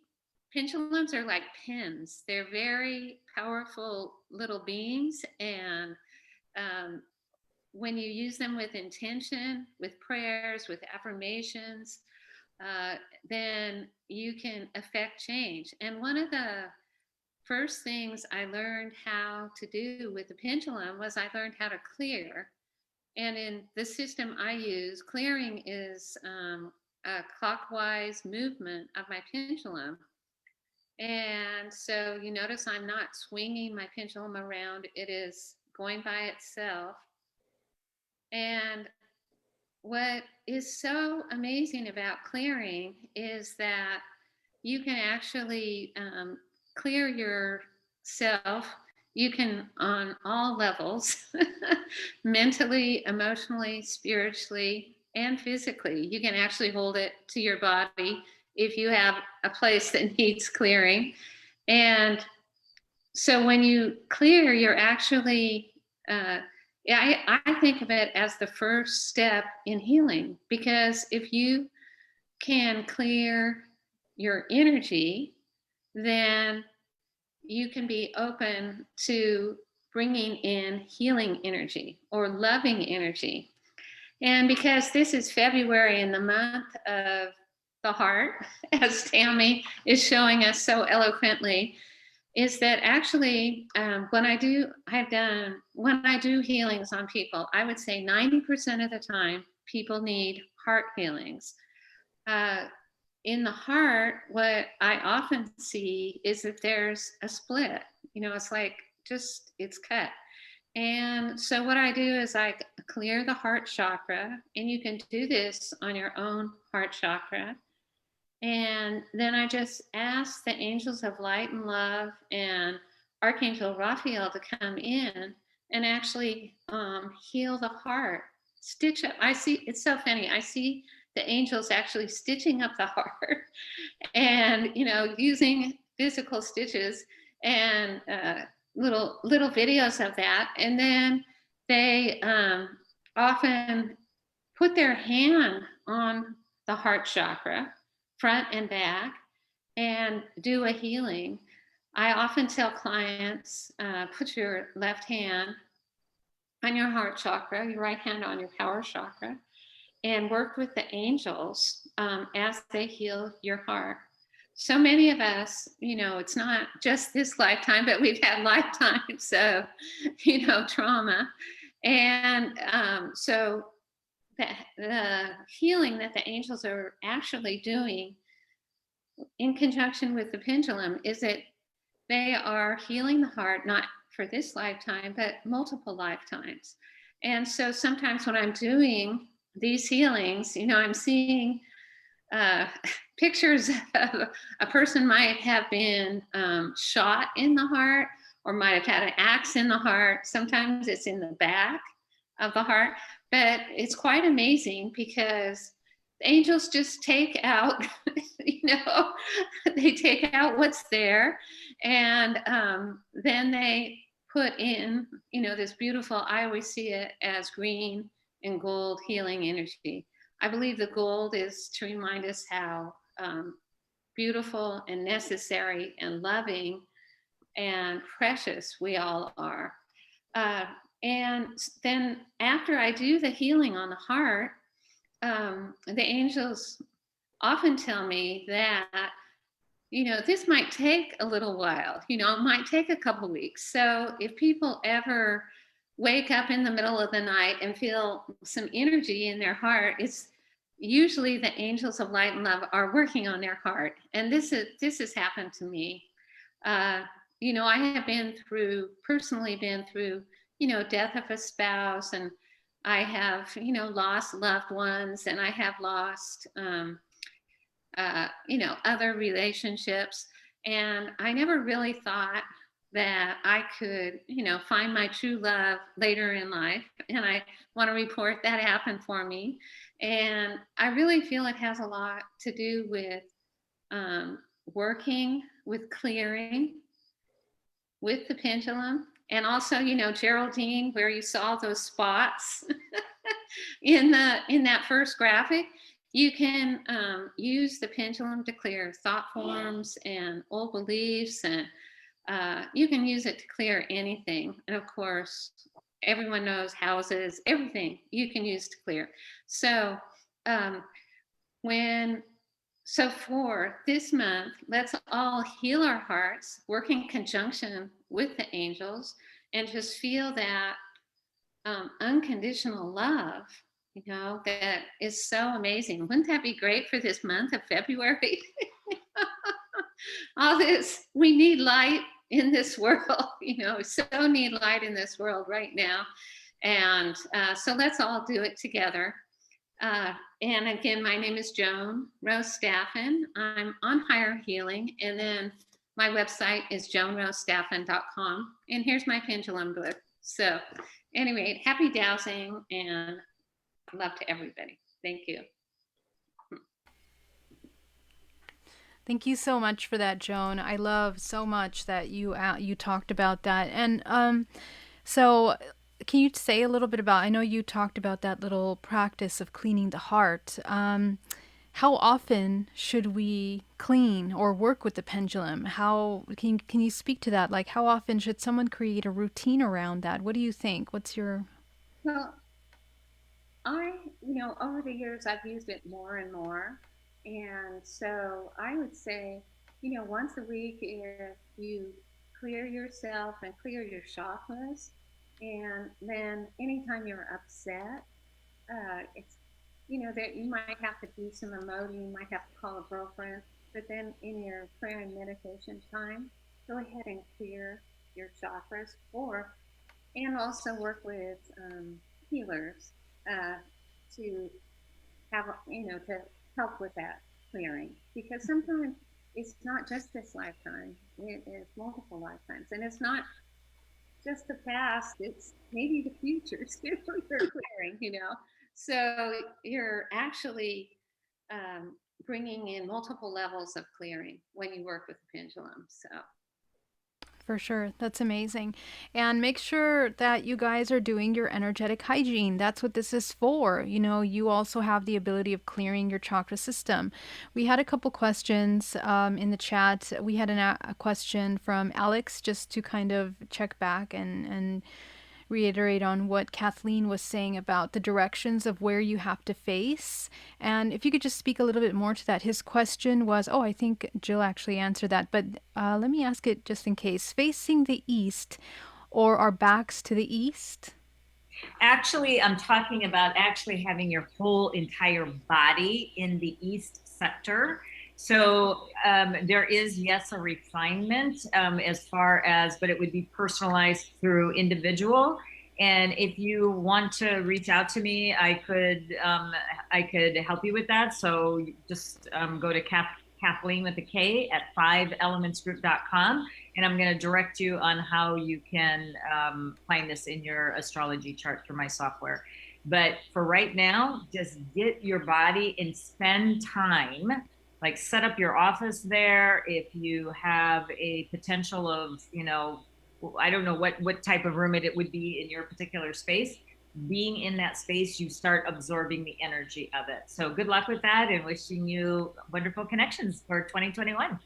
pendulums are like pens. They're very powerful little beings. And when you use them with intention, with prayers, with affirmations, then you can affect change. And one of the first things I learned how to do with the pendulum was I learned how to clear. And in the system I use, clearing is a clockwise movement of my pendulum. And so you notice I'm not swinging my pendulum around, it is going by itself. And what is so amazing about clearing is that you can actually clear yourself. You can, on all levels, mentally, emotionally, spiritually, and physically. You can actually hold it to your body if you have a place that needs clearing. And so when you clear, you're actually, I think of it as the first step in healing, because if you can clear your energy, then you can be open to bringing in healing energy or loving energy. And because this is February in the month of the heart, as Tammy is showing us so eloquently, is that actually when I do healings on people, I would say 90% of the time people need heart healings. In the heart, what I often see is that there's a split. It's like it's cut. And so what I do is I clear the heart chakra, and you can do this on your own heart chakra. And then I just ask the angels of light and love and Archangel Raphael to come in and actually heal the heart, stitch up. It's so funny. I see the angels actually stitching up the heart and, using physical stitches and little videos of that, and then they often put their hand on the heart chakra, front and back, and do a healing. I often tell clients, put your left hand on your heart chakra, your right hand on your power chakra, and work with the angels as they heal your heart. So many of us, it's not just this lifetime, but we've had lifetimes of, trauma. And so the healing that the angels are actually doing in conjunction with the pendulum is that they are healing the heart, not for this lifetime, but multiple lifetimes. And so sometimes when I'm doing these healings, I'm seeing pictures of a person might have been shot in the heart, or might have had an axe in the heart. Sometimes it's in the back of the heart, but it's quite amazing because the angels just take out, they take out what's there, and then they put in, this beautiful, I always see it as green and gold healing energy. I believe the gold is to remind us how beautiful and necessary and loving and precious we all are. And then after I do the healing on the heart, the angels often tell me that, this might take a little while, it might take a couple weeks. So if people ever wake up in the middle of the night and feel some energy in their heart, it's usually the angels of light and love are working on their heart. And this has happened to me. I have personally been through, death of a spouse, and I have, lost loved ones, and I have lost, other relationships. And I never really thought that I could, find my true love later in life. And I want to report that happened for me. And I really feel it has a lot to do with working with clearing with the pendulum. And also, Geraldine, where you saw those spots in that first graphic, you can use the pendulum to clear thought forms and old beliefs, and you can use it to clear anything. And of course, everyone knows houses, everything you can use to clear. So for this month, let's all heal our hearts, work in conjunction with the angels, and just feel that unconditional love, that is so amazing. Wouldn't that be great for this month of February? All this, we need light in this world, so need light in this world right now. And so let's all do it together. And again, my name is Joan Rose Staffen. I'm on Higher Healing, and then my website is joanrosestaffen.com. And here's my pendulum book. So anyway, happy dowsing and love to everybody. Thank you. Thank you so much for that, Joan. I love so much that you talked about that. And so can you say a little bit about, I know you talked about that little practice of cleaning the heart. How often should we clean or work with the pendulum? How can you speak to that? Like, how often should someone create a routine around that? What do you think? What's your... Well, over the years, I've used it more and more. And so I would say, once a week, if you clear yourself and clear your chakras, and then anytime you're upset, it's, that you might have to do some emoting, you might have to call a girlfriend, but then in your prayer and meditation time, go ahead and clear your chakras, and also work with healers to have, to help with that clearing, because sometimes it's not just this lifetime, it is multiple lifetimes, and it's not just the past, it's maybe the future too you're clearing, so you're actually bringing in multiple levels of clearing when you work with the pendulum. So For sure. That's amazing. And make sure that you guys are doing your energetic hygiene. That's what this is for. You know, you also have the ability of clearing your chakra system. We had a couple questions in the chat. We had a question from Alex just to kind of check back and reiterate on what Kathleen was saying about the directions of where you have to face. And if you could just speak a little bit more to that. His question was, oh, I think Jill actually answered that, but let me ask it just in case. Facing the east or our backs to the east? Actually, I'm talking about actually having your whole entire body in the east sector. So there is, yes, a refinement as far as, but it would be personalized through individual. And if you want to reach out to me, I could help you with that. So just go to Kathleen with a K at 5elementsgroup.com, and I'm going to direct you on how you can find this in your astrology chart through my software. But for right now, just get your body and spend time. Like set up your office there. If you have a potential of, you know, I don't know what type of room it would be in your particular space. Being in that space, you start absorbing the energy of it. So good luck with that, and wishing you wonderful connections for 2021.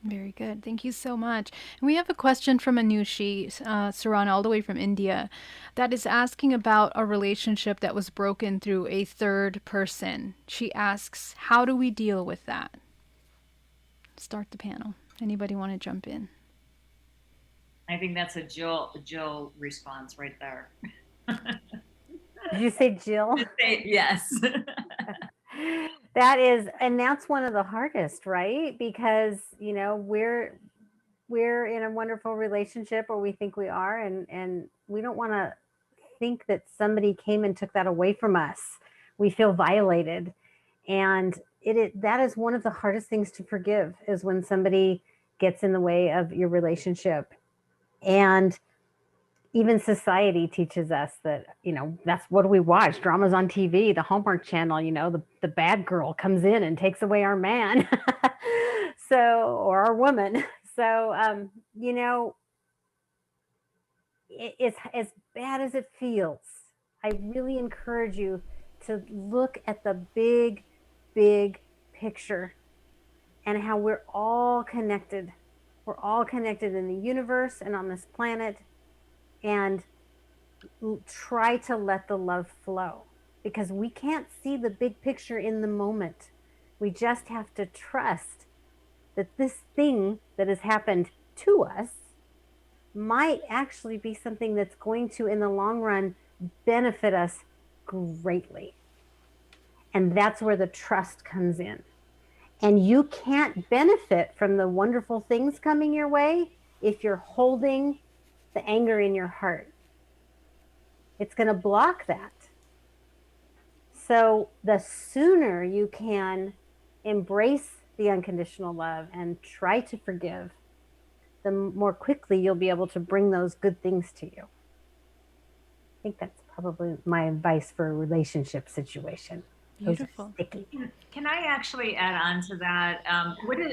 Very good. Thank you so much. And we have a question from Anushi Saran, all the way from India, that is asking about a relationship that was broken through a third person. She asks, how do we deal with that? Start the panel. Anybody want to jump in? I think that's a Jill response right there. Did you say Jill? Yes. That is, and that's one of the hardest, right? Because, you know, we're in a wonderful relationship, or we think we are, and we don't want to think that somebody came and took that away from us. We feel violated. And that is one of the hardest things to forgive, is when somebody gets in the way of your relationship. And even society teaches us that, you know, that's what we watch. Dramas on TV, the Hallmark Channel, you know, the bad girl comes in and takes away our man. Or our woman. So, you know, it's as bad as it feels. I really encourage you to look at the big, big picture and how we're all connected. We're all connected in the universe and on this planet. And try to let the love flow, because we can't see the big picture in the moment. We just have to trust that this thing that has happened to us might actually be something that's going to, in the long run, benefit us greatly. And that's where the trust comes in. And you can't benefit from the wonderful things coming your way if you're holding the anger in your heart. It's going to block that. So the sooner you can embrace the unconditional love and try to forgive, the more quickly you'll be able to bring those good things to you. I think that's probably my advice for a relationship situation. Beautiful. Can I actually add on to that?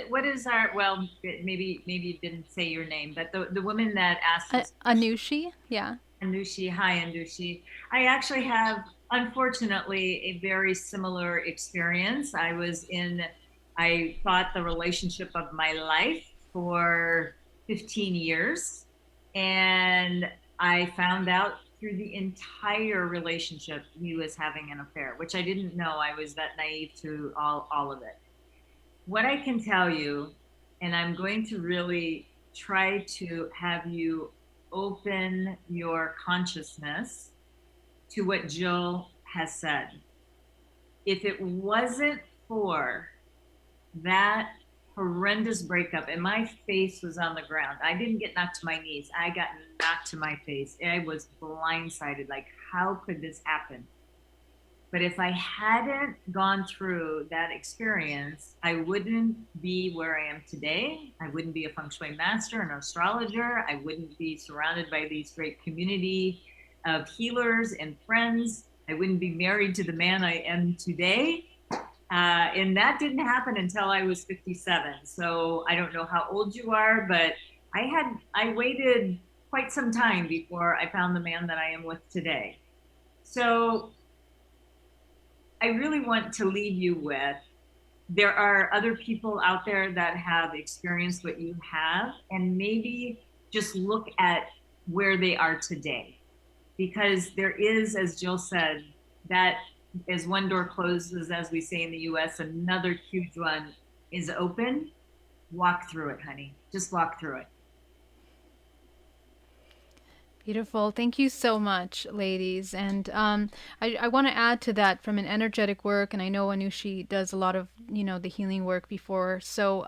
What is our, well, maybe you didn't say your name, but the woman that asked Anushi, yeah. Anushi, hi Anushi. I actually have, unfortunately, a very similar experience. I thought the relationship of my life for 15 years. And I found out through the entire relationship he was having an affair, which I didn't know. I was that naive to all of it. What I can tell you, and I'm going to really try to have you open your consciousness to what Jill has said. If it wasn't for that horrendous breakup, and my face was on the ground, I didn't get knocked to my knees, I got knocked to my face. I was blindsided, like, how could this happen? But if I hadn't gone through that experience, I wouldn't be where I am today. I wouldn't be a feng shui master, an astrologer. I wouldn't be surrounded by these great community of healers and friends. I wouldn't be married to the man I am today. And that didn't happen until I was 57. So I don't know how old you are, but I waited quite some time before I found the man that I am with today. So I really want to leave you with, there are other people out there that have experienced what you have, and maybe just look at where they are today. Because there is, as Jill said, that as one door closes, as we say in the US, another huge one is open. Walk through it, honey. Just walk through it. Beautiful. Thank you so much, ladies. And I want to add to that from an energetic work, and I know Anushi does a lot of, the healing work before. So,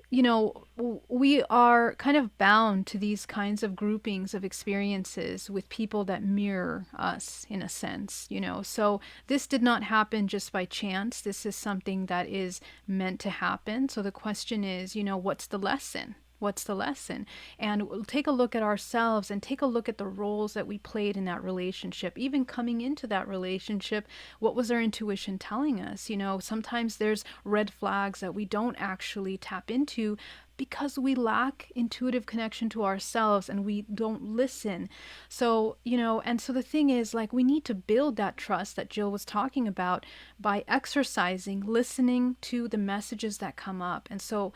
we are kind of bound to these kinds of groupings of experiences with people that mirror us in a sense, So this did not happen just by chance. This is something that is meant to happen. So the question is, what's the lesson? What's the lesson? And we'll take a look at ourselves and take a look at the roles that we played in that relationship. Even coming into that relationship, what was our intuition telling us? Sometimes there's red flags that we don't actually tap into because we lack intuitive connection to ourselves and we don't listen. So, and so the thing is, like, we need to build that trust that Jill was talking about by exercising, listening to the messages that come up. And so,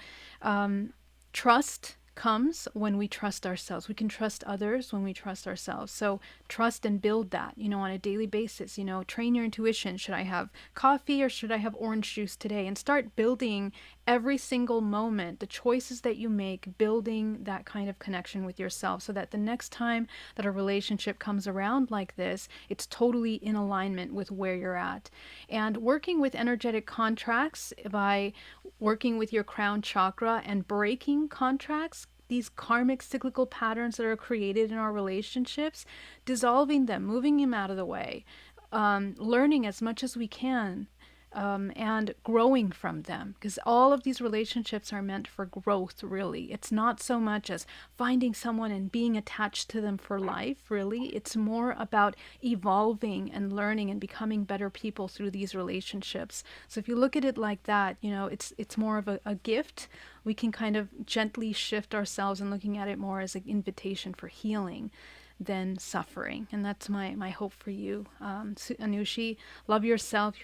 trust comes when we trust ourselves. We can trust others when we trust ourselves. So trust and build that, on a daily basis. Train your intuition. Should I have coffee or should I have orange juice today? And start building every single moment, the choices that you make, building that kind of connection with yourself so that the next time that a relationship comes around like this, it's totally in alignment with where you're at. And working with energetic contracts by working with your crown chakra and breaking contracts, these karmic cyclical patterns that are created in our relationships, dissolving them, moving them out of the way, learning as much as we can, and growing from them, because all of these relationships are meant for growth, really. It's not so much as finding someone and being attached to them for life, really. It's more about evolving and learning and becoming better people through these relationships. So if you look at it like that, it's more of a gift. We can kind of gently shift ourselves and looking at it more as an invitation for healing than suffering. And that's my hope for you. Anushi, love yourself.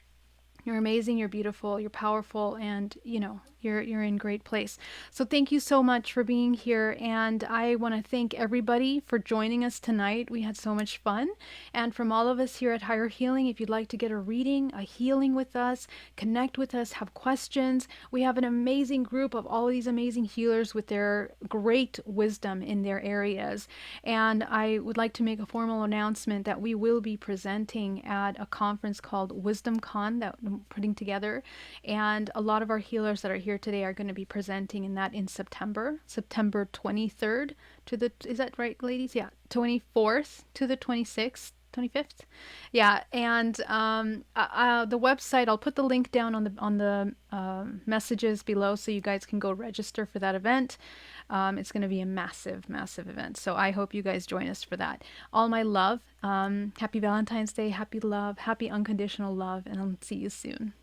You're amazing, you're beautiful, you're powerful, and you're in great place. So thank you so much for being here, and I want to thank everybody for joining us tonight. We had so much fun. And from all of us here at Higher Healing, if you'd like to get a reading, a healing with us, connect with us, have questions, we have an amazing group of all of these amazing healers with their great wisdom in their areas. And I would like to make a formal announcement that we will be presenting at a conference called Wisdom Con that I'm putting together, and a lot of our healers that are here today are going to be presenting in that in September 23rd to the, is that right, ladies? Yeah, 24th to the 26th. 25th. Yeah, and the website, I'll put the link down on the messages below so you guys can go register for that event. It's going to be a massive event, so I hope you guys join us for that. All my love. Happy Valentine's Day, happy love, happy unconditional love, and I'll see you soon.